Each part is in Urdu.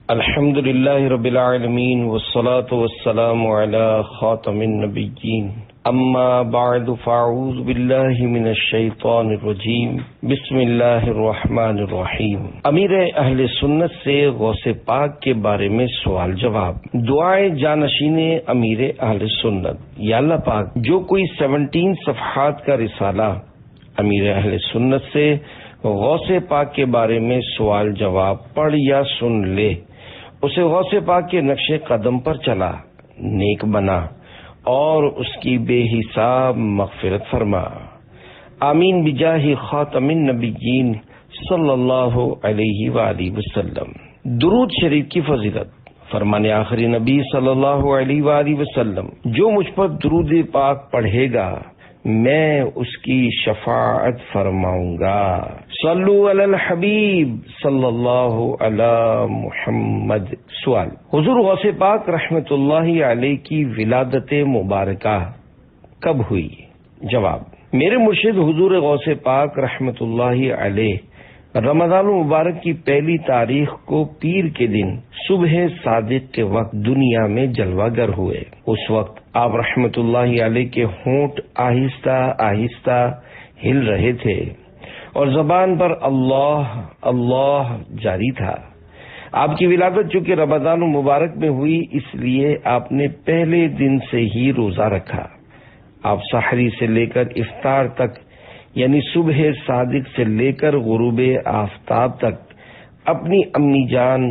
الحمدللہ رب العالمین والصلاة والسلام علی خاتم النبیین اما بعد فاعوذ باللہ من الشیطان الرجیم بسم اللہ الرحمن الرحیم۔ امیر اہل سنت سے غوث پاک کے بارے میں سوال جواب۔ دعائیں جانشین امیر اہل سنت۔ یا اللہ پاک، جو کوئی 17 صفحات کا رسالہ امیر اہل سنت سے غوث پاک کے بارے میں سوال جواب پڑھ یا سن لے، اسے غوث پاک کے نقش قدم پر چلا، نیک بنا اور اس کی بے حساب مغفرت فرما۔ آمین بجاہ خاتم النبیین صلی اللہ علیہ وآلہ وسلم۔ درود شریف کی فضیلت۔ فرمان آخری نبی صلی اللہ علیہ وآلہ وسلم، جو مجھ پر درود پاک پڑھے گا میں اس کی شفاعت فرماؤں گا۔ صلو علی الحبیب صلی اللہ علی محمد۔ سوال: حضور غوث پاک رحمت اللہ علیہ کی ولادت مبارکہ کب ہوئی؟ جواب: میرے مرشد حضور غوث پاک رحمت اللہ علیہ رمضان المبارک کی پہلی تاریخ کو پیر کے دن صبح صادق کے وقت دنیا میں جلوہ گر ہوئے۔ اس وقت آپ رحمت اللہ علیہ کے ہونٹ آہستہ آہستہ ہل رہے تھے اور زبان پر اللہ اللہ جاری تھا۔ آپ کی ولادت چونکہ رمضان المبارک میں ہوئی، اس لیے آپ نے پہلے دن سے ہی روزہ رکھا۔ آپ سحری سے لے کر افطار تک، یعنی صبح صادق سے لے کر غروب آفتاب تک اپنی امی جان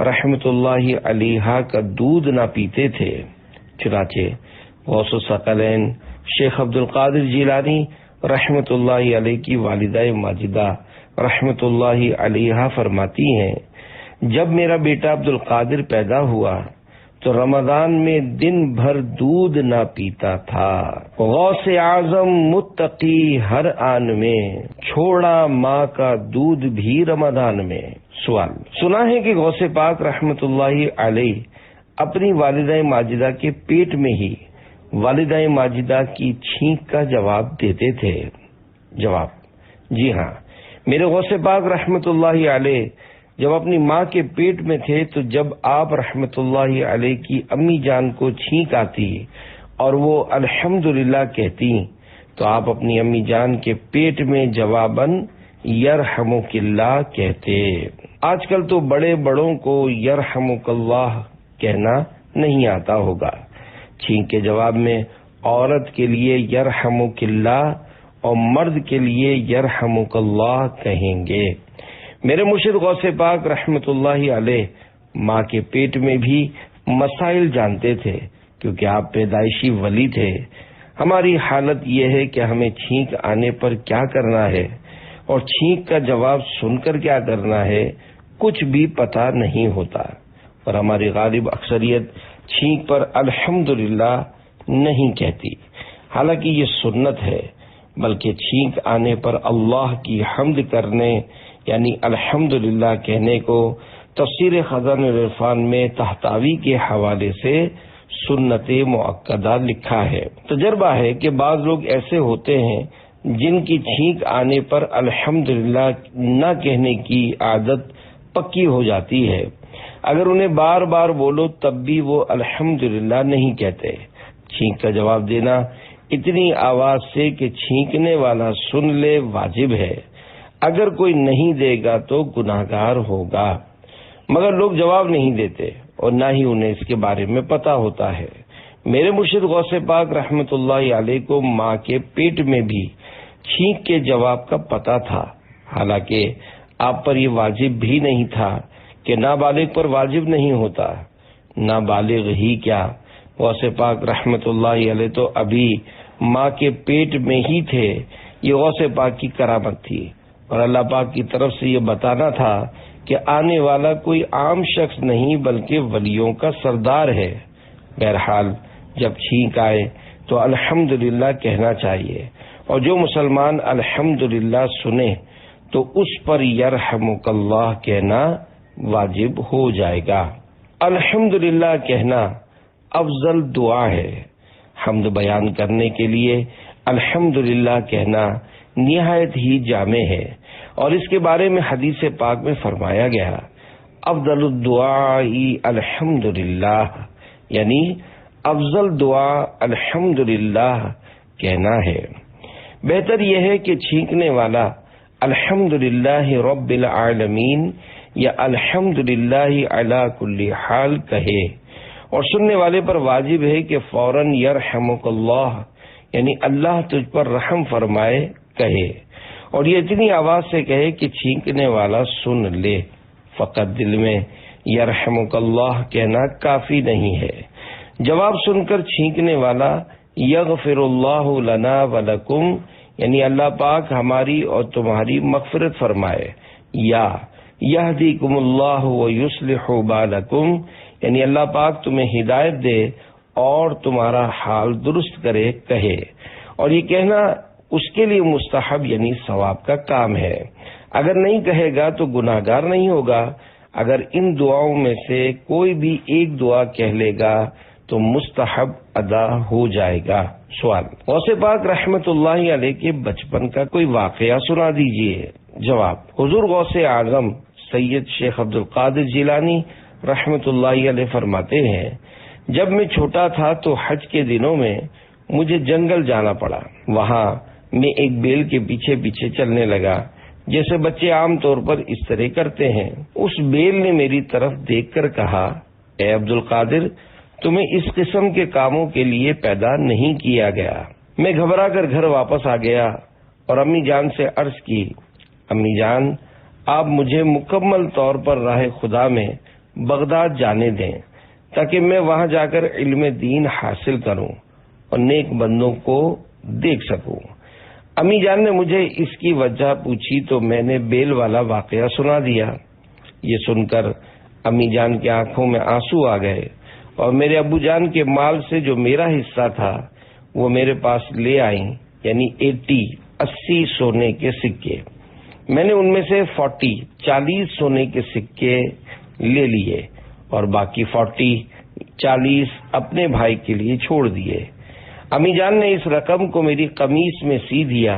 رحمت اللہ علیہا کا دودھ نہ پیتے تھے۔ چنانچہ غوث الثقلین شیخ عبد القادر جیلانی رحمت اللہ علیہ کی والدہ ماجدہ رحمت اللہ علیہا فرماتی ہیں، جب میرا بیٹا عبد القادر پیدا ہوا تو رمضان میں دن بھر دودھ نہ پیتا تھا۔ غوث اعظم متقی ہر آن میں، چھوڑا ماں کا دودھ بھی رمضان میں۔ سوال: سنا ہے کہ غوث پاک رحمت اللہ علیہ اپنی والدہ ماجدہ کے پیٹ میں ہی والدہ ماجدہ کی چھینک کا جواب دیتے تھے۔ جواب: جی ہاں، میرے غوث پاک رحمت اللہ علیہ جب اپنی ماں کے پیٹ میں تھے تو جب آپ رحمت اللہ علیہ کی امی جان کو چھینک آتی اور وہ الحمدللہ کہتی تو آپ اپنی امی جان کے پیٹ میں جواباً یرحمک اللہ کہتے۔ آج کل تو بڑے بڑوں کو یرحمک اللہ کہنا نہیں آتا ہوگا۔ چھینک کے جواب میں عورت کے لیے یرحمک اللہ اور مرد کے لیے یرحمک اللہ کہیں گے۔ میرے مرشد غوث پاک رحمت اللہ علیہ ماں کے پیٹ میں بھی مسائل جانتے تھے، کیونکہ آپ پیدائشی ولی تھے۔ ہماری حالت یہ ہے کہ ہمیں چھینک آنے پر کیا کرنا ہے اور چھینک کا جواب سن کر کیا کرنا ہے کچھ بھی پتہ نہیں ہوتا، اور ہماری غالب اکثریت چھینک پر الحمدللہ نہیں کہتی، حالانکہ یہ سنت ہے، بلکہ چھینک آنے پر اللہ کی حمد کرنے یعنی الحمدللہ کہنے کو تفسیر خزائن العرفان میں طحطاوی کے حوالے سے سنت مؤکدہ لکھا ہے۔ تجربہ ہے کہ بعض لوگ ایسے ہوتے ہیں جن کی چھینک آنے پر الحمدللہ نہ کہنے کی عادت پکی ہو جاتی ہے، اگر انہیں بار بار بولو تب بھی وہ الحمدللہ نہیں کہتے۔ چھینک کا جواب دینا اتنی آواز سے کہ چھینکنے والا سن لے واجب ہے، اگر کوئی نہیں دے گا تو گناہگار ہوگا، مگر لوگ جواب نہیں دیتے اور نہ ہی انہیں اس کے بارے میں پتہ ہوتا ہے۔ میرے مرشد غوث پاک رحمت اللہ علیہ کو ماں کے پیٹ میں بھی چھینک کے جواب کا پتہ تھا، حالانکہ آپ پر یہ واجب بھی نہیں تھا کہ نابالغ پر واجب نہیں ہوتا۔ نابالغ ہی کیا، غوث پاک رحمت اللہ علیہ تو ابھی ماں کے پیٹ میں ہی تھے۔ یہ غوث پاک کی کرامت تھی، اور اللہ پاک کی طرف سے یہ بتانا تھا کہ آنے والا کوئی عام شخص نہیں بلکہ ولیوں کا سردار ہے۔ بہرحال جب چھینک آئے تو الحمدللہ کہنا چاہیے، اور جو مسلمان الحمدللہ سنے تو اس پر یرحمک اللہ کہنا واجب ہو جائے گا۔ الحمدللہ کہنا افضل دعا ہے۔ حمد بیان کرنے کے لیے الحمدللہ کہنا نہایت ہی جامع ہے، اور اس کے بارے میں حدیث پاک میں فرمایا گیا، افضل الدعاء الحمدللہ، یعنی افضل دعا الحمدللہ کہنا ہے۔ بہتر یہ ہے کہ چھینکنے والا الحمدللہ رب العالمین یا الحمدللہ علی کل حال کہے، اور سننے والے پر واجب ہے کہ فوراً یرحمک اللہ یعنی اللہ تجھ پر رحم فرمائے کہے، اور یہ اتنی آواز سے کہے کہ چھینکنے والا سن لے۔ فقط دل میں یرحمک اللہ کہنا کافی نہیں ہے، جواب سن کر چھینکنے والا یغفر اللہ لنا ولکم یعنی اللہ پاک ہماری اور تمہاری مغفرت فرمائے، یا یہدیکم اللہ ویصلح بالکم یعنی اللہ پاک تمہیں ہدایت دے اور تمہارا حال درست کرے کہے، اور یہ کہنا اس کے لیے مستحب یعنی ثواب کا کام ہے۔ اگر نہیں کہے گا تو گناہگار نہیں ہوگا۔ اگر ان دعاؤں میں سے کوئی بھی ایک دعا کہہ لے گا تو مستحب ادا ہو جائے گا۔ سوال: غوث پاک رحمت اللہ علیہ کے بچپن کا کوئی واقعہ سنا دیجئے۔ جواب: حضور غوث اعظم سید شیخ عبد القادر جیلانی رحمت اللہ علیہ فرماتے ہیں، جب میں چھوٹا تھا تو حج کے دنوں میں مجھے جنگل جانا پڑا۔ وہاں میں ایک بیل کے پیچھے پیچھے چلنے لگا، جیسے بچے عام طور پر اس طرح کرتے ہیں۔ اس بیل نے میری طرف دیکھ کر کہا، اے عبد القادر، تمہیں اس قسم کے کاموں کے لیے پیدا نہیں کیا گیا۔ میں گھبرا کر گھر واپس آ گیا اور امی جان سے عرض کی، امی جان، آپ مجھے مکمل طور پر راہ خدا میں بغداد جانے دیں تاکہ میں وہاں جا کر علم دین حاصل کروں اور نیک بندوں کو دیکھ سکوں۔ امی جان نے مجھے اس کی وجہ پوچھی تو میں نے بیل والا واقعہ سنا دیا۔ یہ سن کر امی جان کی آنکھوں میں آنسو آ گئے اور میرے ابو جان کے مال سے جو میرا حصہ تھا وہ میرے پاس لے آئیں، یعنی 80 سونے کے سکے۔ میں نے ان میں سے 40 سونے کے سکے لے لیے اور باقی 40 اپنے بھائی کے لیے چھوڑ دیے۔ امی جان نے اس رقم کو میری قمیص میں سی دیا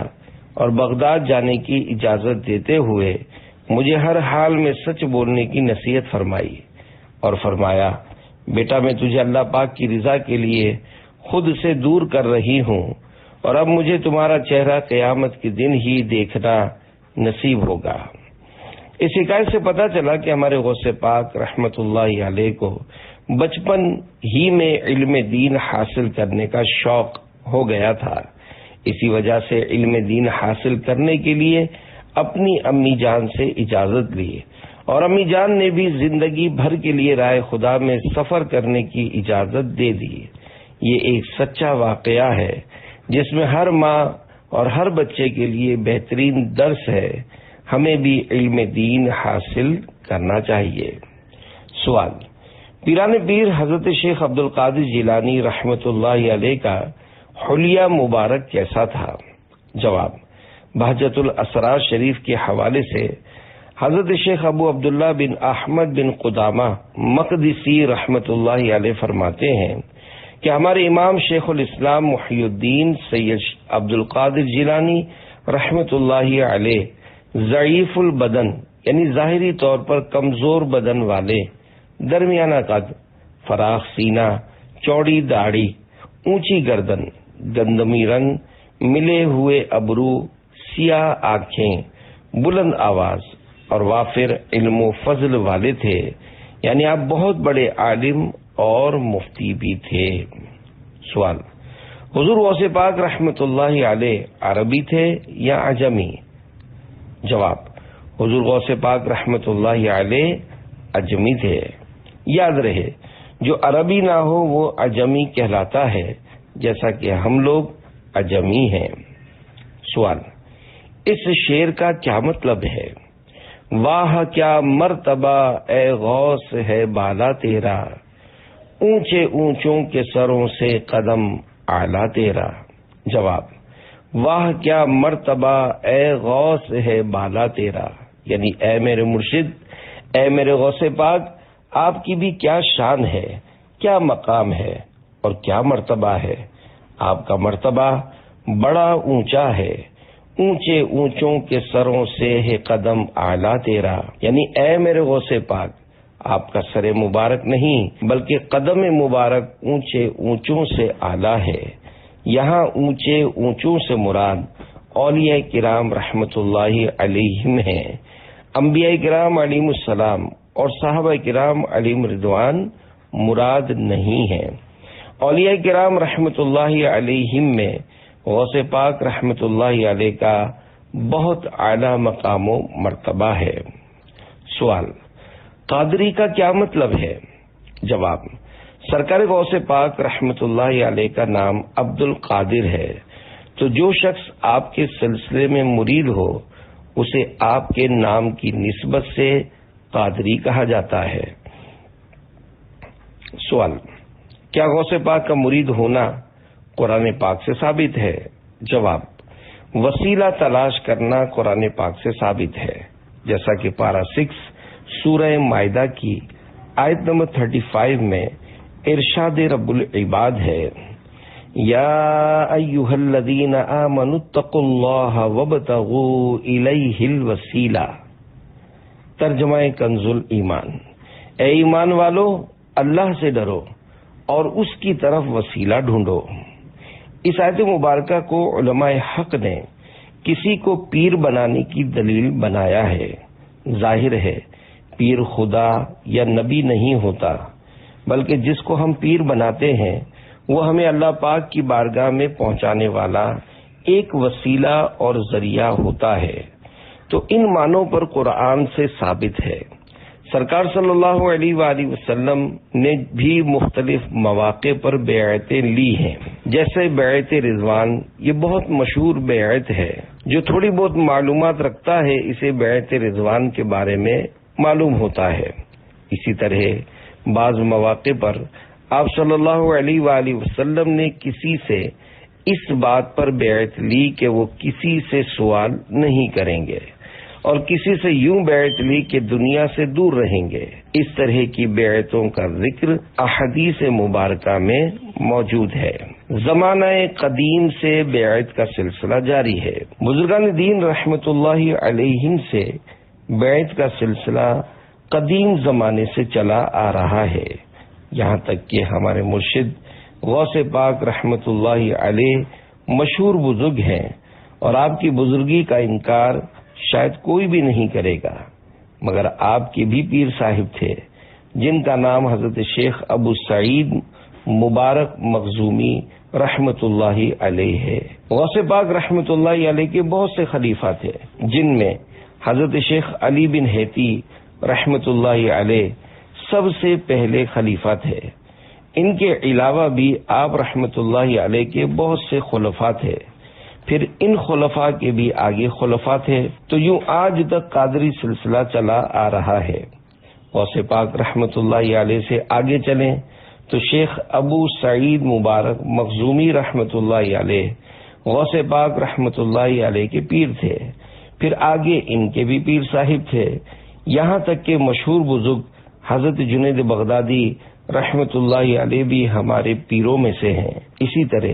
اور بغداد جانے کی اجازت دیتے ہوئے مجھے ہر حال میں سچ بولنے کی نصیحت فرمائی اور فرمایا، بیٹا، میں تجھے اللہ پاک کی رضا کے لیے خود سے دور کر رہی ہوں اور اب مجھے تمہارا چہرہ قیامت کے دن ہی دیکھنا نصیب ہوگا۔ اس حکایت سے پتہ چلا کہ ہمارے غوث پاک رحمت اللہ علیہ کو بچپن ہی میں علم دین حاصل کرنے کا شوق ہو گیا تھا۔ اسی وجہ سے علم دین حاصل کرنے کے لیے اپنی امی جان سے اجازت لی اور امی جان نے بھی زندگی بھر کے لیے راہ خدا میں سفر کرنے کی اجازت دے دی۔ یہ ایک سچا واقعہ ہے جس میں ہر ماں اور ہر بچے کے لیے بہترین درس ہے۔ ہمیں بھی علم دین حاصل کرنا چاہیے۔ سوال: پیران پیر حضرت شیخ عبد القادر جیلانی رحمت اللہ علیہ کا حلیہ مبارک کیسا تھا؟ جواب: بہجت الاسرار شریف کے حوالے سے حضرت شیخ ابو عبداللہ بن احمد بن قدامہ مقدسی رحمت اللہ علیہ فرماتے ہیں کہ ہمارے امام شیخ الاسلام محی الدین سید عبد القادر جیلانی رحمت اللہ علیہ ضعیف البدن یعنی ظاہری طور پر کمزور بدن والے، درمیانہ قد، فراخ سینہ، چوڑی داڑھی، اونچی گردن، گندمی رنگ، ملے ہوئے ابرو، سیاہ آنکھیں، بلند آواز اور وافر علم و فضل والے تھے، یعنی آپ بہت بڑے عالم اور مفتی بھی تھے۔ سوال: حضور غوث پاک رحمت اللہ علیہ عربی تھے یا عجمی؟ جواب: حضور غوث پاک رحمت اللہ علیہ عجمی تھے۔ یاد رہے، جو عربی نہ ہو وہ عجمی کہلاتا ہے، جیسا کہ ہم لوگ عجمی ہیں۔ سوال: اس شعر کا کیا مطلب ہے؟ واہ کیا مرتبہ اے غوث ہے بالا تیرا، اونچے اونچوں کے سروں سے قدم اعلیٰ تیرا۔ جواب: واہ کیا مرتبہ اے غوث ہے بالا تیرا، یعنی اے میرے مرشد، اے میرے غوث پاک، آپ کی بھی کیا شان ہے، کیا مقام ہے اور کیا مرتبہ ہے۔ آپ کا مرتبہ بڑا اونچا ہے، اونچے اونچوں کے سروں سے ہے قدم اعلیٰ تیرا، یعنی اے میرے غوث پاک، آپ کا سر مبارک نہیں بلکہ قدم مبارک اونچے اونچوں سے اعلیٰ ہے۔ یہاں اونچے اونچوں سے مراد اولیاء کرام رحمت اللہ علیہم ہیں۔ انبیاء کرام علیہم السلام اور صحابہ کرام علیہم رضوان مراد نہیں ہیں۔ اولیاء کرام رحمت اللہ علیہم میں غوث پاک رحمت اللہ علیہ کا بہت اعلیٰ مقام و مرتبہ ہے۔ سوال: قادری کا کیا مطلب ہے؟ جواب: سرکار غوث پاک رحمت اللہ علیہ کا نام عبد القادر ہے، تو جو شخص آپ کے سلسلے میں مرید ہو اسے آپ کے نام کی نسبت سے قادری کہا جاتا ہے۔ سوال: کیا غوث پاک کا مرید ہونا قرآن پاک سے ثابت ہے؟ جواب: وسیلہ تلاش کرنا قرآن پاک سے ثابت ہے، جیسا کہ پارہ 6 سورہ مائدہ کی آیت نمبر 35 میں ارشاد رب العباد ہے، یا ایھا الذین آمنوا اتقوا اللہ وابتغوا الیہ الوسیلہ۔ ترجمہ کنز ایمان: اے ایمان والو، اللہ سے ڈرو اور اس کی طرف وسیلہ ڈھونڈو۔ اس آیت مبارکہ کو علماء حق نے کسی کو پیر بنانے کی دلیل بنایا ہے۔ ظاہر ہے پیر خدا یا نبی نہیں ہوتا، بلکہ جس کو ہم پیر بناتے ہیں وہ ہمیں اللہ پاک کی بارگاہ میں پہنچانے والا ایک وسیلہ اور ذریعہ ہوتا ہے۔ تو ان معنوں پر قرآن سے ثابت ہے۔ سرکار صلی اللہ علیہ وآلہ وسلم نے بھی مختلف مواقع پر بیعتیں لی ہیں، جیسے بیعت رضوان، یہ بہت مشہور بیعت ہے۔ جو تھوڑی بہت معلومات رکھتا ہے اسے بیعت رضوان کے بارے میں معلوم ہوتا ہے۔ اسی طرح بعض مواقع پر آپ صلی اللہ علیہ وآلہ وسلم نے کسی سے اس بات پر بیعت لی کہ وہ کسی سے سوال نہیں کریں گے، اور کسی سے یوں بیعت لی کہ دنیا سے دور رہیں گے۔ اس طرح کی بیعتوں کا ذکر احادیث مبارکہ میں موجود ہے۔ زمانہ قدیم سے بیعت کا سلسلہ جاری ہے۔ بزرگان دین رحمت اللہ علیہم سے بیعت کا سلسلہ قدیم زمانے سے چلا آ رہا ہے، یہاں تک کہ ہمارے مرشد غوث پاک رحمت اللہ علیہ مشہور بزرگ ہیں، اور آپ کی بزرگی کا انکار شاید کوئی بھی نہیں کرے گا، مگر آپ کے بھی پیر صاحب تھے جن کا نام حضرت شیخ ابو سعید مبارک مخزومی رحمت اللہ علیہ ہے۔ غوث پاک رحمت اللہ علیہ کے بہت سے خلیفہ تھے، جن میں حضرت شیخ علی بن ہیتی رحمت اللہ علیہ سب سے پہلے خلیفہ تھے۔ ان کے علاوہ بھی آپ رحمت اللہ علیہ کے بہت سے خلفاء تھے، پھر ان خلفاء کے بھی آگے خلفاء تھے، تو یوں آج تک قادری سلسلہ چلا آ رہا ہے۔ غوث پاک رحمت اللہ علیہ سے آگے چلیں تو شیخ ابو سعید مبارک مخزومی رحمت اللہ علیہ غوث پاک رحمت اللہ علیہ کے پیر تھے، پھر آگے ان کے بھی پیر صاحب تھے، یہاں تک کہ مشہور بزرگ حضرت جنید بغدادی رحمت اللہ علیہ بھی ہمارے پیروں میں سے ہیں۔ اسی طرح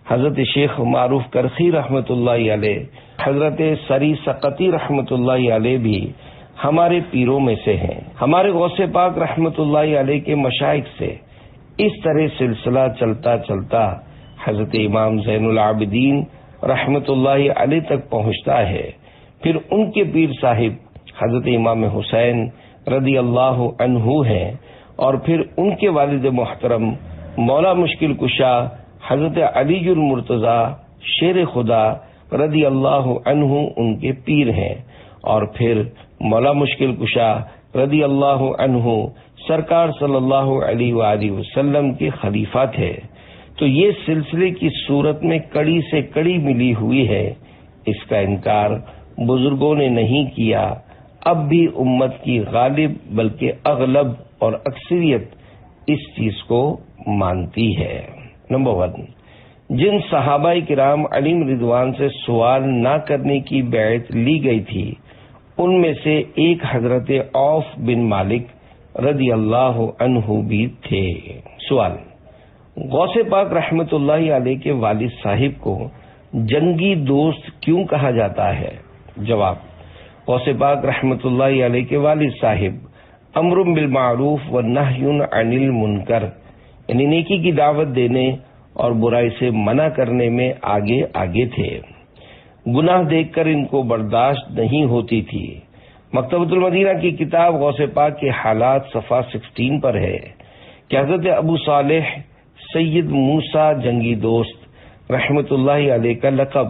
حضرت شیخ معروف کرخی رحمت اللہ علیہ، حضرت سری سقطی رحمت اللہ علیہ بھی ہمارے پیروں میں سے ہیں۔ ہمارے غوث پاک رحمت اللہ علیہ کے مشائخ سے اس طرح سلسلہ چلتا چلتا حضرت امام زین العابدین رحمت اللہ علیہ تک پہنچتا ہے، پھر ان کے پیر صاحب حضرت امام حسین رضی اللہ عنہ ہیں، اور پھر ان کے والد محترم مولا مشکل کشا حضرت علی المرتضیٰ شیر خدا رضی اللہ عنہ ان کے پیر ہیں، اور پھر مولا مشکل کشا رضی اللہ عنہ سرکار صلی اللہ علیہ وآلہ وسلم کے خلیفہ تھے۔ تو یہ سلسلے کی صورت میں کڑی سے کڑی ملی ہوئی ہے، اس کا انکار بزرگوں نے نہیں کیا۔ اب بھی امت کی غالب بلکہ اغلب اور اکثریت اس چیز کو مانتی ہے۔ نمبر 1، جن صحابہ کرام علیہم رضوان سے سوال نہ کرنے کی بیعت لی گئی تھی ان میں سے ایک حضرت عوف بن مالک رضی اللہ عنہ بھی تھے۔ سوال: غوث پاک رحمت اللہ علیہ کے والد صاحب کو جنگی دوست کیوں کہا جاتا ہے؟ جواب: غوث پاک رحمت اللہ علیہ کے والد صاحب امر بالمعروف و نہی عن المنکر، یعنی نیکی کی دعوت دینے اور برائی سے منع کرنے میں آگے آگے تھے۔ گناہ دیکھ کر ان کو برداشت نہیں ہوتی تھی۔ مکتبۃ المدینہ کی کتاب غوث پاک کے حالات صفحہ 16 پر ہے کہ حضرت ابو صالح سید موسیٰ جنگی دوست رحمت اللہ علیہ کا لقب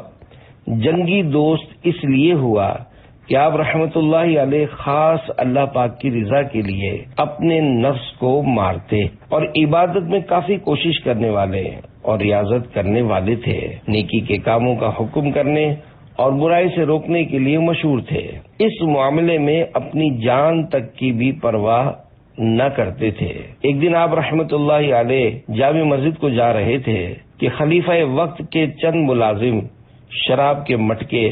جنگی دوست اس لیے ہوا کہ آپ رحمت اللہ علیہ خاص اللہ پاک کی رضا کے لیے اپنے نفس کو مارتے اور عبادت میں کافی کوشش کرنے والے اور ریاضت کرنے والے تھے۔ نیکی کے کاموں کا حکم کرنے اور برائی سے روکنے کے لیے مشہور تھے۔ اس معاملے میں اپنی جان تک کی بھی پرواہ نہ کرتے تھے۔ ایک دن آپ رحمت اللہ علیہ جامع مسجد کو جا رہے تھے کہ خلیفہ وقت کے چند ملازم شراب کے مٹکے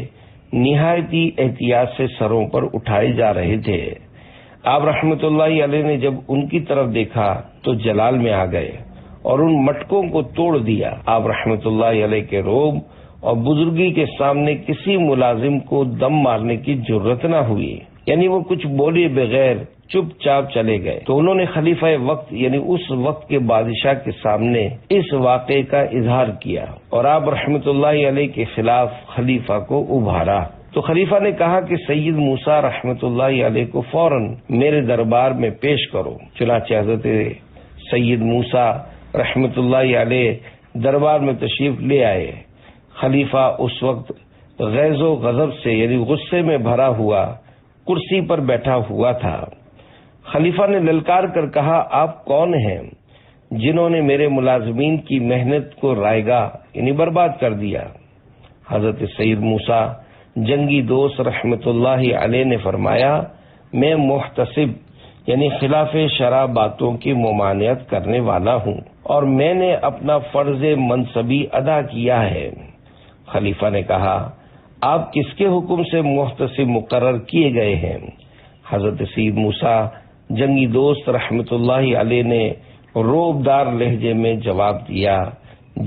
نہایتی احتیاط سے سروں پر اٹھائے جا رہے تھے۔ آپ رحمت اللہ علیہ نے جب ان کی طرف دیکھا تو جلال میں آ گئے اور ان مٹکوں کو توڑ دیا۔ آپ رحمت اللہ علیہ کے روب اور بزرگی کے سامنے کسی ملازم کو دم مارنے کی جرت نہ ہوئی، یعنی وہ کچھ بولے بغیر چپ چاپ چلے گئے۔ تو انہوں نے خلیفہ وقت یعنی اس وقت کے بادشاہ کے سامنے اس واقعے کا اظہار کیا اور آپ رحمت اللہ علیہ کے خلاف خلیفہ کو ابھارا۔ تو خلیفہ نے کہا کہ سید موسیٰ رحمت اللہ علیہ کو فوراً میرے دربار میں پیش کرو۔ چنانچہ حضرت سید موسیٰ رحمت اللہ علیہ دربار میں تشریف لے آئے۔ خلیفہ اس وقت غیظ و غضب سے یعنی غصے میں بھرا ہوا کرسی پر بیٹھا ہوا تھا۔ خلیفہ نے للکار کر کہا، آپ کون ہیں جنہوں نے میرے ملازمین کی محنت کو رائگاں یعنی برباد کر دیا؟ حضرت سید موسیٰ جنگی دوست رحمت اللہ علیہ نے فرمایا، میں محتسب یعنی خلاف شرع باتوں کی ممانعت کرنے والا ہوں اور میں نے اپنا فرض منصبی ادا کیا ہے۔ خلیفہ نے کہا، آپ کس کے حکم سے محتسب مقرر کیے گئے ہیں؟ حضرت سید موسیٰ جنگی دوست رحمت اللہ علیہ نے روبدار لہجے میں جواب دیا،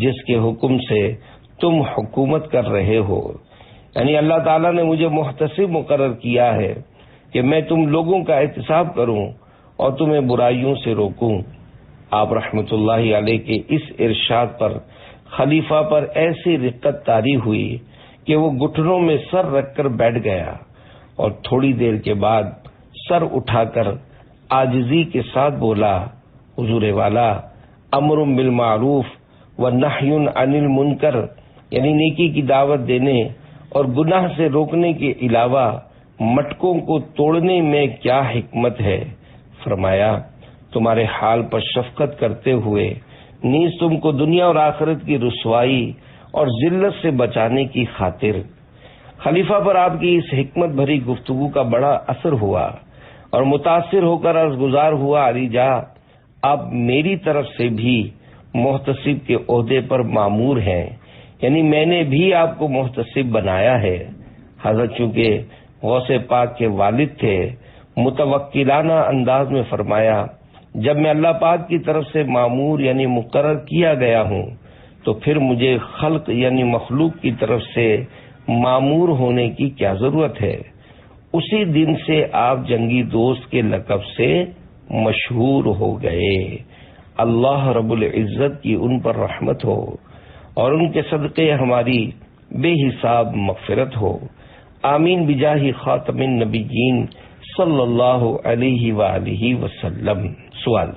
جس کے حکم سے تم حکومت کر رہے ہو، یعنی اللہ تعالیٰ نے مجھے محتسب مقرر کیا ہے کہ میں تم لوگوں کا احتساب کروں اور تمہیں برائیوں سے روکوں۔ آپ رحمت اللہ علیہ کے اس ارشاد پر خلیفہ پر ایسی رقت طاری ہوئی کہ وہ گھٹنوں میں سر رکھ کر بیٹھ گیا اور تھوڑی دیر کے بعد سر اٹھا کر عاجزی کے ساتھ بولا، حضور والا، امر بالمعروف و نہی عن المنکر، یعنی نیکی کی دعوت دینے اور گناہ سے روکنے کے علاوہ مٹکوں کو توڑنے میں کیا حکمت ہے؟ فرمایا، تمہارے حال پر شفقت کرتے ہوئے نیز تم کو دنیا اور آخرت کی رسوائی اور ذلت سے بچانے کی خاطر۔ خلیفہ پر آپ کی اس حکمت بھری گفتگو کا بڑا اثر ہوا اور متاثر ہو کر عرض گزار ہوا، علی جا، آپ میری طرف سے بھی محتسب کے عہدے پر مامور ہیں، یعنی میں نے بھی آپ کو محتسب بنایا ہے۔ حضرت چونکہ غوث پاک کے والد تھے، متوکلانہ انداز میں فرمایا، جب میں اللہ پاک کی طرف سے مامور یعنی مقرر کیا گیا ہوں تو پھر مجھے خلق یعنی مخلوق کی طرف سے مامور ہونے کی کیا ضرورت ہے؟ اسی دن سے آپ جنگی دوست کے لقب سے مشہور ہو گئے۔ اللہ رب العزت کی ان پر رحمت ہو اور ان کے صدقے ہماری بے حساب مغفرت ہو، آمین بجاہ خاتم النبیین صلی اللہ علیہ وآلہ وسلم۔ سوال،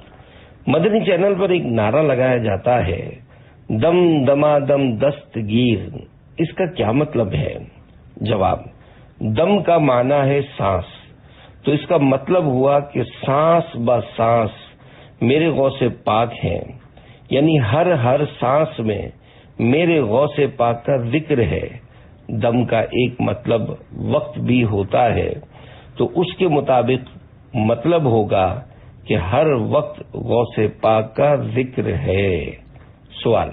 مدنی چینل پر ایک نعرہ لگایا جاتا ہے، دم دما دم دستگیر، اس کا کیا مطلب ہے؟ جواب، دم کا معنی ہے سانس، تو اس کا مطلب ہوا کہ سانس با سانس میرے غوث پاک ہیں، یعنی ہر سانس میں میرے غوث پاک کا ذکر ہے۔ دم کا ایک مطلب وقت بھی ہوتا ہے، تو اس کے مطابق مطلب ہوگا کہ ہر وقت غوث پاک کا ذکر ہے۔ سوال،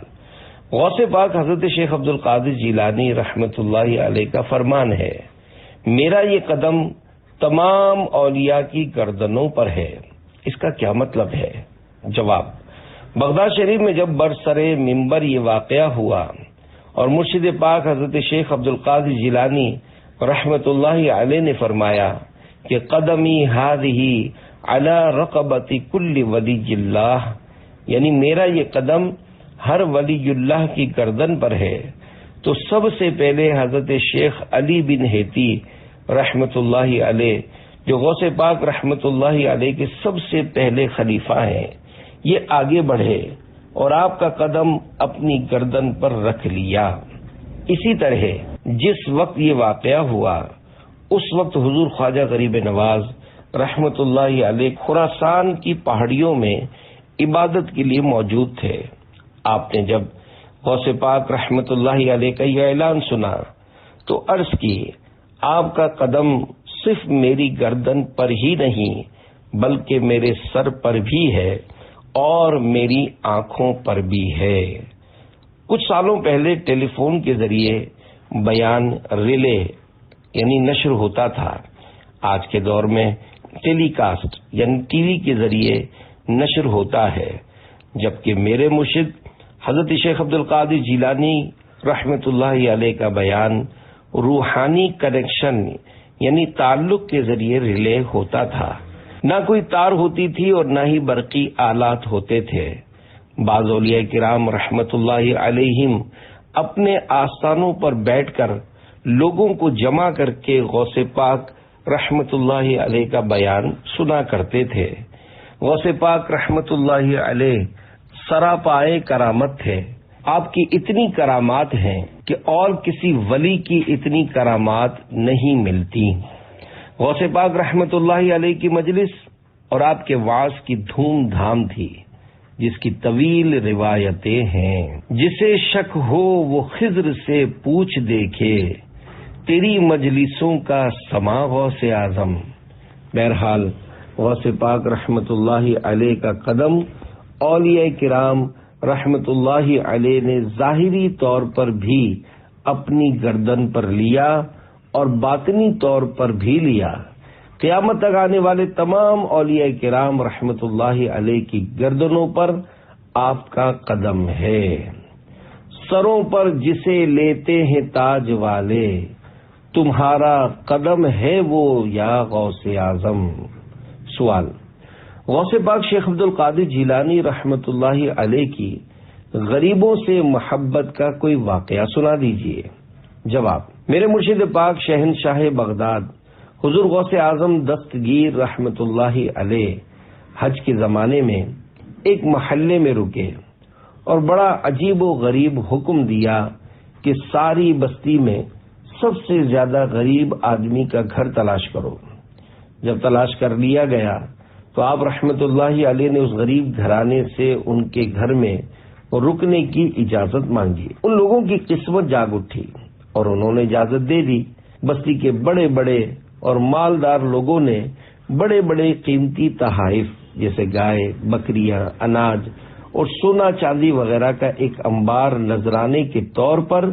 غوث پاک حضرت شیخ عبد القادر جیلانی رحمت اللہ علیہ کا فرمان ہے، میرا یہ قدم تمام اولیاء کی گردنوں پر ہے، اس کا کیا مطلب ہے؟ جواب، بغداد شریف میں جب برسر منبر یہ واقعہ ہوا اور مرشد پاک حضرت شیخ عبد القادر جیلانی رحمت اللہ علیہ نے فرمایا کہ قدمی ہذہ علی رقبۃ کل ولی اللہ، یعنی میرا یہ قدم ہر ولی اللہ کی گردن پر ہے۔ تو سب سے پہلے حضرت شیخ علی بن ہیتی رحمت اللہ علیہ، جو غوث پاک رحمت اللہ علیہ کے سب سے پہلے خلیفہ ہیں، یہ آگے بڑھے اور آپ کا قدم اپنی گردن پر رکھ لیا۔ اسی طرح جس وقت یہ واقعہ ہوا اس وقت حضور خواجہ غریب نواز رحمت اللہ علیہ خراسان کی پہاڑیوں میں عبادت کے لیے موجود تھے۔ آپ نے جب غوث پاک رحمت اللہ علیہ کا یہ اعلان سنا تو عرض کی، آپ کا قدم صرف میری گردن پر ہی نہیں بلکہ میرے سر پر بھی ہے اور میری آنکھوں پر بھی ہے۔ کچھ سالوں پہلے ٹیلی فون کے ذریعے بیان ریلے یعنی نشر ہوتا تھا۔ آج کے دور میں ٹیلی کاسٹ یعنی ٹی وی کے ذریعے نشر ہوتا ہے، جبکہ میرے مرشد حضرت شیخ عبد القادر جیلانی رحمت اللہ علیہ کا بیان روحانی کنیکشن یعنی تعلق کے ذریعے ریلے ہوتا تھا۔ نہ کوئی تار ہوتی تھی اور نہ ہی برقی آلات ہوتے تھے۔ بعض اولیاء کرام رحمت اللہ علیہم اپنے آستانوں پر بیٹھ کر لوگوں کو جمع کر کے غوث پاک رحمت اللہ علیہ کا بیان سنا کرتے تھے۔ غوث پاک رحمت اللہ علیہ سراپائے کرامت تھے۔ آپ کی اتنی کرامات ہیں کہ اور کسی ولی کی اتنی کرامات نہیں ملتی۔ غوث پاک رحمت اللہ علیہ کی مجلس اور آپ کے وعظ کی دھوم دھام تھی، جس کی طویل روایتیں ہیں۔ جسے شک ہو وہ خضر سے پوچھ دیکھے، تیری مجلسوں کا سما غوث اعظم۔ بہرحال غوث پاک رحمت اللہ علیہ کا قدم اولیاء کرام رحمت اللہ علیہ نے ظاہری طور پر بھی اپنی گردن پر لیا اور باطنی طور پر بھی لیا۔ قیامت تک آنے والے تمام اولیاء کرام رحمت اللہ علیہ کی گردنوں پر آپ کا قدم ہے۔ سروں پر جسے لیتے ہیں تاج والے، تمہارا قدم ہے وہ یا غوث اعظم۔ سوال: غوث پاک شیخ عبد القادر جیلانی رحمت اللہ علیہ کی غریبوں سے محبت کا کوئی واقعہ سنا دیجیے۔ جواب: میرے مرشد پاک شہنشاہ بغداد حضور غوث اعظم دستگیر رحمت اللہ علیہ حج کے زمانے میں ایک محلے میں رکے اور بڑا عجیب و غریب حکم دیا کہ ساری بستی میں سب سے زیادہ غریب آدمی کا گھر تلاش کرو۔ جب تلاش کر لیا گیا تو آپ رحمت اللہ علیہ نے اس غریب گھرانے سے ان کے گھر میں رکنے کی اجازت مانگی۔ ان لوگوں کی قسمت جاگ اٹھی اور انہوں نے اجازت دے دی۔ بستی کے بڑے بڑے اور مالدار لوگوں نے بڑے بڑے قیمتی تحائف جیسے گائے، بکریاں، اناج اور سونا چاندی وغیرہ کا ایک انبار نذرانے کے طور پر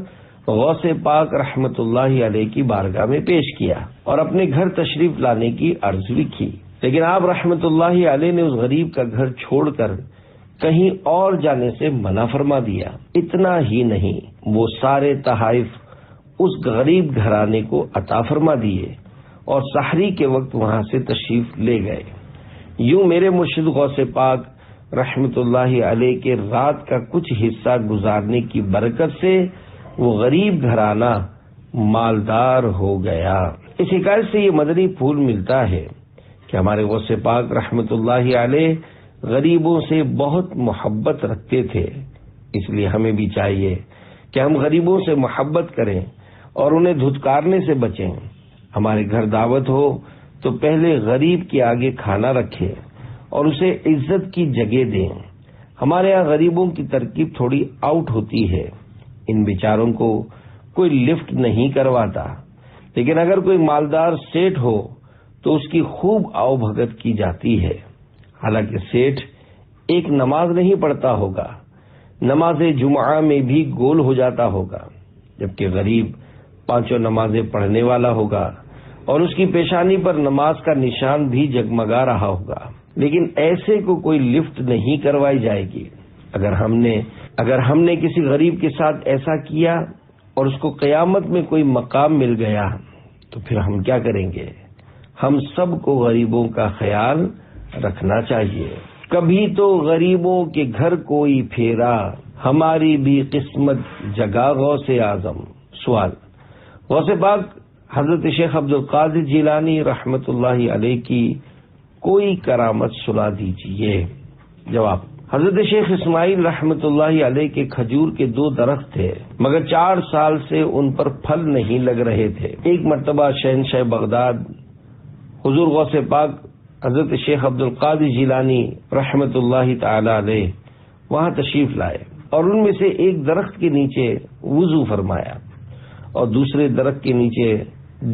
غوث پاک رحمت اللہ علیہ کی بارگاہ میں پیش کیا اور اپنے گھر تشریف لانے کی عرض بھی کی۔ لیکن آپ رحمت اللہ علیہ نے اس غریب کا گھر چھوڑ کر کہیں اور جانے سے منع فرما دیا۔ اتنا ہی نہیں، وہ سارے تحائف اس غریب گھرانے کو عطا فرما دیے اور سحری کے وقت وہاں سے تشریف لے گئے۔ یوں میرے مرشد غوث پاک رحمت اللہ علیہ کے رات کا کچھ حصہ گزارنے کی برکت سے وہ غریب گھرانہ مالدار ہو گیا۔ اس حکایت سے یہ مدنی پھول ملتا ہے کہ ہمارے غوث پاک رحمت اللہ علیہ غریبوں سے بہت محبت رکھتے تھے۔ اس لیے ہمیں بھی چاہیے کہ ہم غریبوں سے محبت کریں اور انہیں دھتکارنے سے بچیں۔ ہمارے گھر دعوت ہو تو پہلے غریب کے آگے کھانا رکھیں اور اسے عزت کی جگہ دیں۔ ہمارے ہاں غریبوں کی ترکیب تھوڑی آؤٹ ہوتی ہے، ان بیچاروں کو کوئی لفٹ نہیں کرواتا، لیکن اگر کوئی مالدار سیٹ ہو تو اس کی خوب آؤ بھگت کی جاتی ہے۔ حالانکہ سیٹ ایک نماز نہیں پڑھتا ہوگا، نماز جمعہ میں بھی گول ہو جاتا ہوگا، جبکہ غریب 5 نمازیں پڑھنے والا ہوگا اور اس کی پیشانی پر نماز کا نشان بھی جگمگا رہا ہوگا، لیکن ایسے کو کوئی لفٹ نہیں کروائی جائے گی۔ اگر ہم نے کسی غریب کے ساتھ ایسا کیا اور اس کو قیامت میں کوئی مقام مل گیا تو پھر ہم کیا کریں گے؟ ہم سب کو غریبوں کا خیال رکھنا چاہیے۔ کبھی تو غریبوں کے گھر کوئی پھیرا، ہماری بھی قسمت جگا غوث اعظم۔ سوال، غوث پاک حضرت شیخ عبد القادر جیلانی رحمت اللہ علیہ کی کوئی کرامت سنا دیجیے۔ جواب، حضرت شیخ اسماعیل رحمت اللہ علیہ کے کھجور کے 2 درخت تھے، مگر 4 سال سے ان پر پھل نہیں لگ رہے تھے۔ ایک مرتبہ شہنشاہ بغداد حضور غوث پاک حضرت شیخ عبد القادر جیلانی رحمت اللہ تعالی علیہ وہاں تشریف لائے اور ان میں سے ایک درخت کے نیچے وضو فرمایا اور دوسرے درخت کے نیچے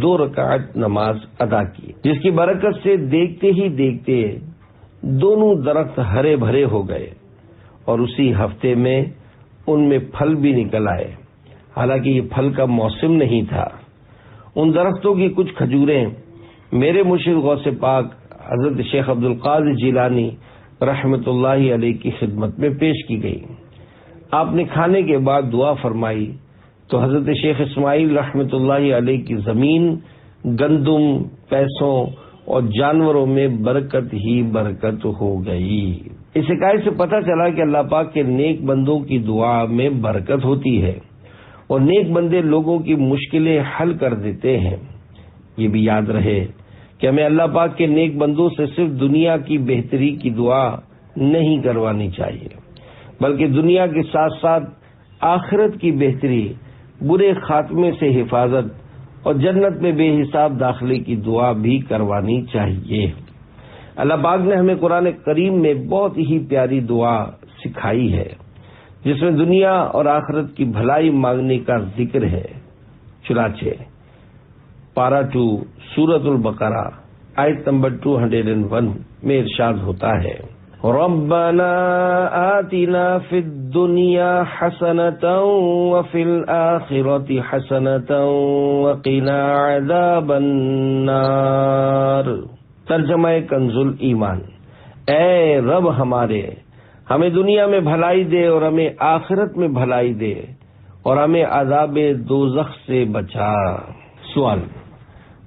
2 رکعت نماز ادا کی، جس کی برکت سے دیکھتے ہی دیکھتے دونوں درخت ہرے بھرے ہو گئے اور اسی ہفتے میں ان میں پھل بھی نکل آئے، حالانکہ یہ پھل کا موسم نہیں تھا۔ ان درختوں کی کچھ کھجوریں میرے مرشد غوث پاک حضرت شیخ عبد القادر جیلانی رحمت اللہ علیہ کی خدمت میں پیش کی گئی۔ آپ نے کھانے کے بعد دعا فرمائی تو حضرت شیخ اسماعیل رحمت اللہ علیہ کی زمین گندم، پیسوں اور جانوروں میں برکت ہی برکت ہو گئی۔ اس حکایت سے پتہ چلا کہ اللہ پاک کے نیک بندوں کی دعا میں برکت ہوتی ہے اور نیک بندے لوگوں کی مشکلیں حل کر دیتے ہیں۔ یہ بھی یاد رہے کہ ہمیں اللہ پاک کے نیک بندوں سے صرف دنیا کی بہتری کی دعا نہیں کروانی چاہیے، بلکہ دنیا کے ساتھ ساتھ آخرت کی بہتری، برے خاتمے سے حفاظت اور جنت میں بے حساب داخلے کی دعا بھی کروانی چاہیے۔ اللہ پاک نے ہمیں قرآن کریم میں بہت ہی پیاری دعا سکھائی ہے، جس میں دنیا اور آخرت کی بھلائی مانگنے کا ذکر ہے۔ چنانچہ پارہ 2 سورۃ البقرہ آیت نمبر 201 میں ارشاد ہوتا ہے، ربنا آتنا فی الدنیا حسنۃ وفی الآخرۃ حسنۃ وقنا عذاب النار۔ ترجمہ کنز الایمان، اے رب ہمارے، ہمیں دنیا میں بھلائی دے اور ہمیں آخرت میں بھلائی دے اور ہمیں عذاب دوزخ سے بچا۔ سوال،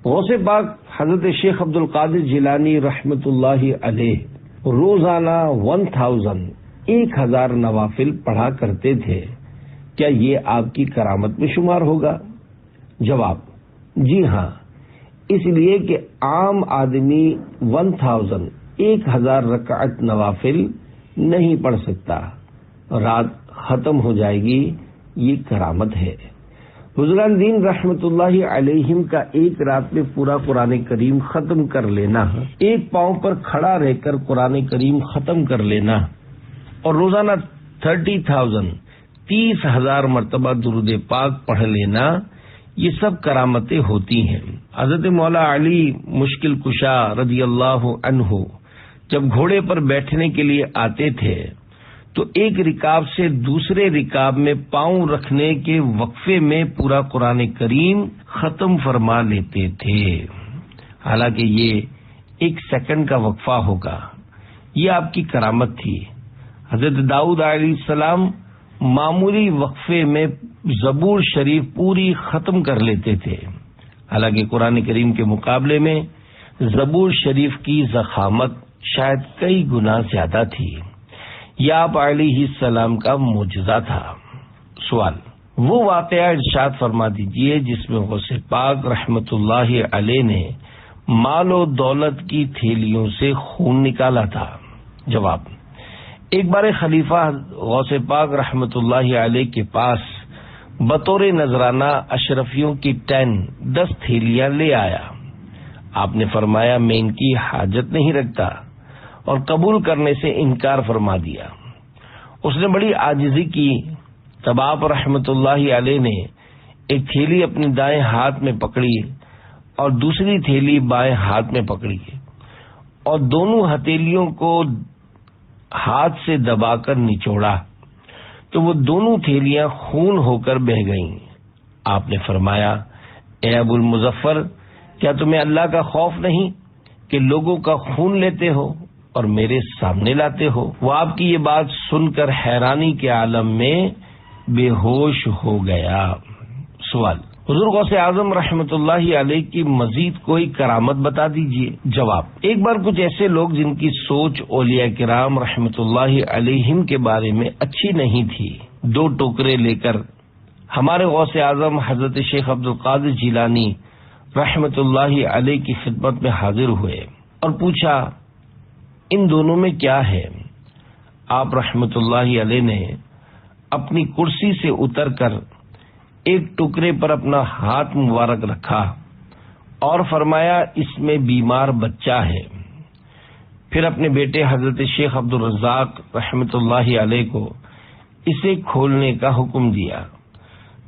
غوث پاک حضرت شیخ عبد القادر جیلانی رحمت اللہ علیہ روزانہ 1000 نوافل پڑھا کرتے تھے، کیا یہ آپ کی کرامت میں شمار ہوگا؟ جواب، جی ہاں، اس لیے کہ عام آدمی 1000 رکعت نوافل نہیں پڑھ سکتا، رات ختم ہو جائے گی، یہ کرامت ہے۔ بزرگان دین رحمت اللہ علیہم کا ایک رات میں پورا قرآن کریم ختم کر لینا، ایک پاؤں پر کھڑا رہ کر قرآن کریم ختم کر لینا اور روزانہ 30,000 مرتبہ درود پاک پڑھ لینا، یہ سب کرامتیں ہوتی ہیں۔ حضرت مولا علی مشکل کشا رضی اللہ عنہ جب گھوڑے پر بیٹھنے کے لیے آتے تھے تو ایک رکاب سے دوسرے رکاب میں پاؤں رکھنے کے وقفے میں پورا قرآن کریم ختم فرما لیتے تھے، حالانکہ یہ 1 سیکنڈ کا وقفہ ہوگا۔ یہ آپ کی کرامت تھی۔ حضرت داؤد علیہ السلام معمولی وقفے میں زبور شریف پوری ختم کر لیتے تھے، حالانکہ قرآن کریم کے مقابلے میں زبور شریف کی ضخامت شاید کئی گنا زیادہ تھی۔ یہ آپ علیہ السلام کا معجزہ تھا۔ سوال، وہ واقعہ ارشاد فرما دیجئے جس میں غوث پاک رحمت اللہ علیہ نے مال و دولت کی تھیلیوں سے خون نکالا تھا۔ جواب، ایک بار خلیفہ غوث پاک رحمت اللہ علیہ کے پاس بطور نذرانہ اشرفیوں کی 10 تھیلیاں لے آیا۔ آپ نے فرمایا میں ان کی حاجت نہیں رکھتا اور قبول کرنے سے انکار فرما دیا۔ اس نے بڑی عاجزی کی، تب آپ رحمت اللہ علیہ نے ایک تھیلی اپنے دائیں ہاتھ میں پکڑی اور دوسری تھیلی بائیں ہاتھ میں پکڑی اور دونوں ہتھیلیوں کو ہاتھ سے دبا کر نچوڑا تو وہ دونوں تھیلیاں خون ہو کر بہہ گئیں۔ آپ نے فرمایا، اے ابو المظفر، کیا تمہیں اللہ کا خوف نہیں کہ لوگوں کا خون لیتے ہو اور میرے سامنے لاتے ہو؟ وہ آپ کی یہ بات سن کر حیرانی کے عالم میں بے ہوش ہو گیا۔ سوال، حضور غوث اعظم رحمۃ اللہ علیہ کی مزید کوئی کرامت بتا دیجئے۔ جواب: ایک بار کچھ ایسے لوگ جن کی سوچ اولیاء کرام رحمۃ اللہ علیہم کے بارے میں اچھی نہیں تھی، 2 ٹوکرے لے کر ہمارے غوث اعظم حضرت شیخ عبد القادر جیلانی رحمۃ اللہ علیہ کی خدمت میں حاضر ہوئے اور پوچھا ان دونوں میں کیا ہے؟ آپ رحمۃ اللہ علیہ نے اپنی کرسی سے اتر کر ایک ٹکڑے پر اپنا ہاتھ مبارک رکھا اور فرمایا اس میں بیمار بچہ ہے۔ پھر اپنے بیٹے حضرت شیخ عبد الرزاق رحمۃ اللہ علیہ کو اسے کھولنے کا حکم دیا۔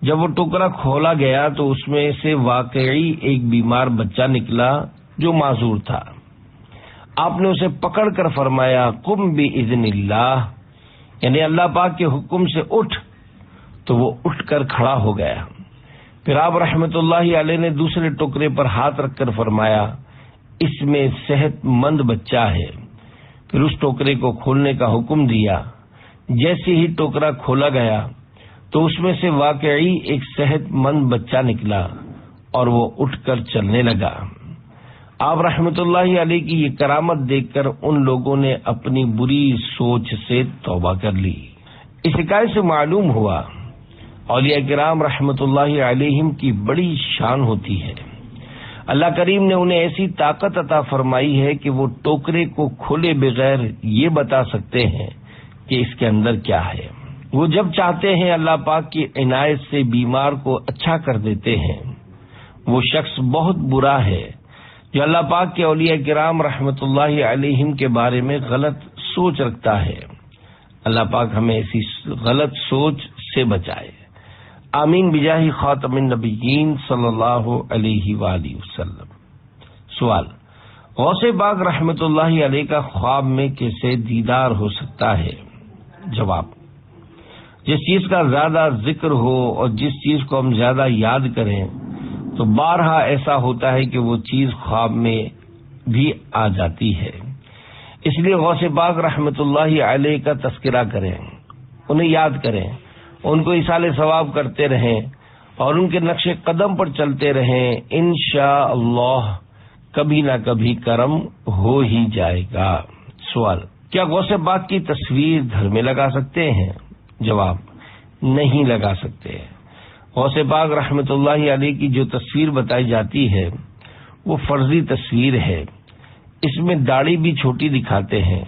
جب وہ ٹکڑا کھولا گیا تو اس میں سے واقعی ایک بیمار بچہ نکلا جو معذور تھا۔ آپ نے اسے پکڑ کر فرمایا قم باذن اللہ، یعنی اللہ پاک کے حکم سے اٹھ، تو وہ اٹھ کر کھڑا ہو گیا۔ پھر آپ رحمت اللہ علیہ نے دوسرے ٹکڑے پر ہاتھ رکھ کر فرمایا اس میں صحت مند بچہ ہے۔ پھر اس ٹوکرے کو کھولنے کا حکم دیا۔ جیسے ہی ٹوکرا کھولا گیا تو اس میں سے واقعی ایک صحت مند بچہ نکلا اور وہ اٹھ کر چلنے لگا۔ آپ رحمت اللہ علیہ کی یہ کرامت دیکھ کر ان لوگوں نے اپنی بری سوچ سے توبہ کر لی۔ اس حکایت سے معلوم ہوا اولیاء کرام رحمت اللہ علیہم کی بڑی شان ہوتی ہے۔ اللہ کریم نے انہیں ایسی طاقت عطا فرمائی ہے کہ وہ ٹوکرے کو کھولے بغیر یہ بتا سکتے ہیں کہ اس کے اندر کیا ہے۔ وہ جب چاہتے ہیں اللہ پاک کی عنایت سے بیمار کو اچھا کر دیتے ہیں۔ وہ شخص بہت برا ہے جو اللہ پاک کے اولیاء کرام رحمت اللہ علیہم کے بارے میں غلط سوچ رکھتا ہے۔ اللہ پاک ہمیں ایسی غلط سوچ سے بچائے۔ آمین بجاہ خاتم النبیین صلی اللہ علیہ وآلہ وسلم۔ سوال: غوث پاک رحمت اللہ علیہ کا خواب میں کیسے دیدار ہو سکتا ہے؟ جواب: جس چیز کا زیادہ ذکر ہو اور جس چیز کو ہم زیادہ یاد کریں تو بارہا ایسا ہوتا ہے کہ وہ چیز خواب میں بھی آ جاتی ہے۔ اس لیے غوث پاک رحمت اللہ علیہ کا تذکرہ کریں، انہیں یاد کریں، ان کو ایصال ثواب کرتے رہیں اور ان کے نقش قدم پر چلتے رہیں۔ انشاءاللہ کبھی نہ کبھی کرم ہو ہی جائے گا۔ سوال: کیا غوث پاک کی تصویر گھر میں لگا سکتے ہیں؟ جواب: نہیں لگا سکتے۔ غوث پاک رحمت اللہ علیہ کی جو تصویر بتائی جاتی ہے وہ فرضی تصویر ہے۔ اس میں داڑھی بھی چھوٹی دکھاتے ہیں۔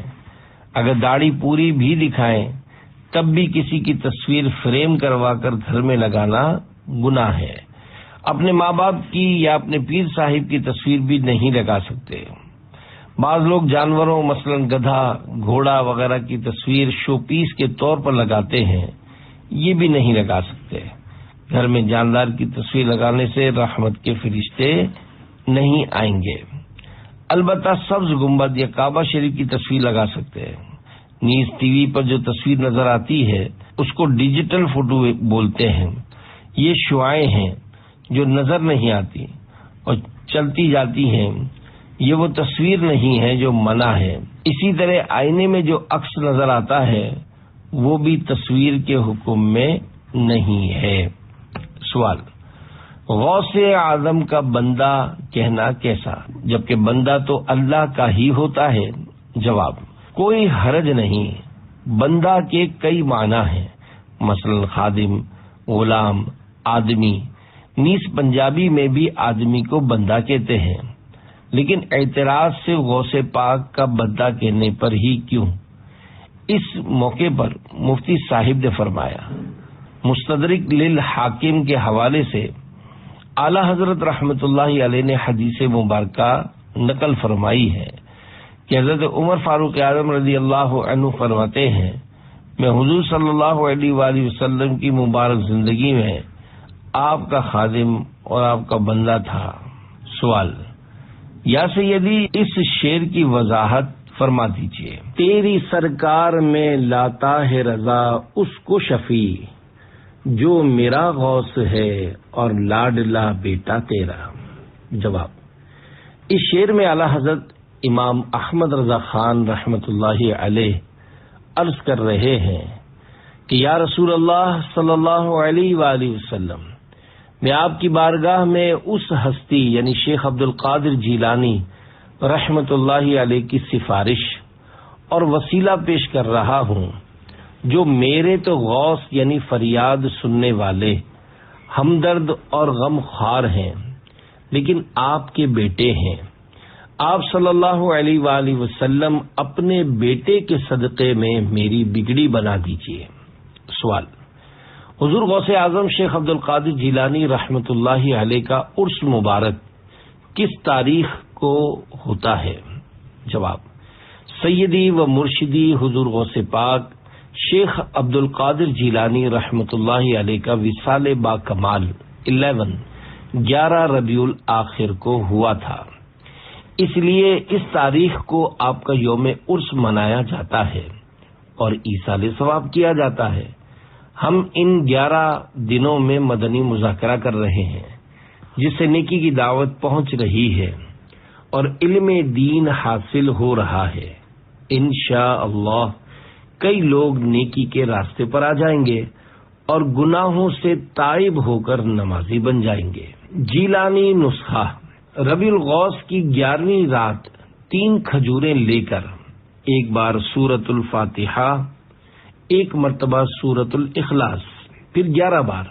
اگر داڑھی پوری بھی دکھائیں تب بھی کسی کی تصویر فریم کروا کر گھر میں لگانا گناہ ہے۔ اپنے ماں باپ کی یا اپنے پیر صاحب کی تصویر بھی نہیں لگا سکتے۔ بعض لوگ جانوروں مثلا گدھا، گھوڑا وغیرہ کی تصویر شو پیس کے طور پر لگاتے ہیں، یہ بھی نہیں لگا سکتے۔ گھر میں جاندار کی تصویر لگانے سے رحمت کے فرشتے نہیں آئیں گے۔ البتہ سبز گنبد یا کعبہ شریف کی تصویر لگا سکتے ہیں۔ نیز ٹی وی پر جو تصویر نظر آتی ہے اس کو ڈیجیٹل فوٹو بولتے ہیں۔ یہ شعاعیں ہیں جو نظر نہیں آتی اور چلتی جاتی ہیں، یہ وہ تصویر نہیں ہے جو منع ہے۔ اسی طرح آئینے میں جو عکس نظر آتا ہے وہ بھی تصویر کے حکم میں نہیں ہے۔ سوال: غوث اعظم کا بندہ کہنا کیسا، جبکہ بندہ تو اللہ کا ہی ہوتا ہے؟ جواب: کوئی حرج نہیں۔ بندہ کے کئی معنی ہیں، مثلا خادم، غلام، آدمی۔ نیز پنجابی میں بھی آدمی کو بندہ کہتے ہیں، لیکن اعتراض سے غوث پاک کا بندہ کہنے پر ہی کیوں؟ اس موقع پر مفتی صاحب نے فرمایا، مستدرک للحاکم کے حوالے سے اعلی حضرت رحمت اللہ علیہ نے حدیث مبارکہ نقل فرمائی ہے کہ حضرت عمر فاروق اعظم رضی اللہ عنہ فرماتے ہیں، میں حضور صلی اللہ علیہ وآلہ وسلم کی مبارک زندگی میں آپ کا خادم اور آپ کا بندہ تھا۔ سوال: یا سیدی اس شعر کی وضاحت فرما دیجئے۔ تیری سرکار میں لاتا ہے رضا اس کو شفیع، جو میرا غوث ہے اور لاڈلا بیٹا تیرا۔ جواب: اس شعر میں اعلی حضرت امام احمد رضا خان رحمت اللہ علیہ عرض کر رہے ہیں کہ یا رسول اللہ صلی اللہ علیہ وآلہ وسلم، میں آپ کی بارگاہ میں اس ہستی یعنی شیخ عبد القادر جیلانی رحمت اللہ علیہ کی سفارش اور وسیلہ پیش کر رہا ہوں، جو میرے تو غوث یعنی فریاد سننے والے، ہمدرد اور غم خوار ہیں، لیکن آپ کے بیٹے ہیں۔ آپ صلی اللہ علیہ وآلہ وسلم اپنے بیٹے کے صدقے میں میری بگڑی بنا دیجیے۔ سوال: حضور غوث اعظم شیخ عبد القادر جیلانی رحمت اللہ علیہ کا عرس مبارک کس تاریخ کو ہوتا ہے؟ جواب: سیدی و مرشدی حضور غوث پاک شیخ عبد القادر جیلانی رحمت اللہ علیہ کا وصال با کمال 11 ربیع الاخر کو ہوا تھا، اس لیے اس تاریخ کو آپ کا یوم عرس منایا جاتا ہے اور ایصال ثواب کیا جاتا ہے۔ ہم ان 11 دنوں میں مدنی مذاکرہ کر رہے ہیں، جس سے نیکی کی دعوت پہنچ رہی ہے اور علم دین حاصل ہو رہا ہے۔ انشاءاللہ کئی لوگ نیکی کے راستے پر آ جائیں گے اور گناہوں سے تائب ہو کر نمازی بن جائیں گے۔ جیلانی نسخہ: ربیع الغوث کی 11ویں رات 3 کھجوریں لے کر ایک بار سورۃ الفاتحہ، ایک مرتبہ سورۃ الاخلاص، پھر 11 بار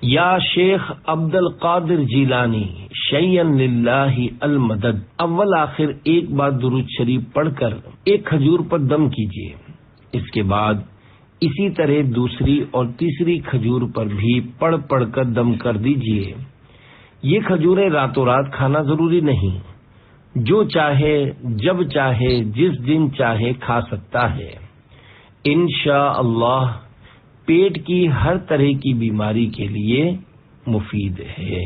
یا شیخ عبد القادر جیلانی شیئن للہ المدد، اول آخر ایک بار درود شریف پڑھ کر ایک کھجور پر دم کیجیے۔ اس کے بعد اسی طرح دوسری اور تیسری کھجور پر بھی پڑھ پڑھ کر دم کر دیجیے۔ یہ کھجوریں راتوں رات کھانا ضروری نہیں، جو چاہے جب چاہے جس دن چاہے کھا سکتا ہے۔ انشاءاللہ پیٹ کی ہر طرح کی بیماری کے لیے مفید ہے۔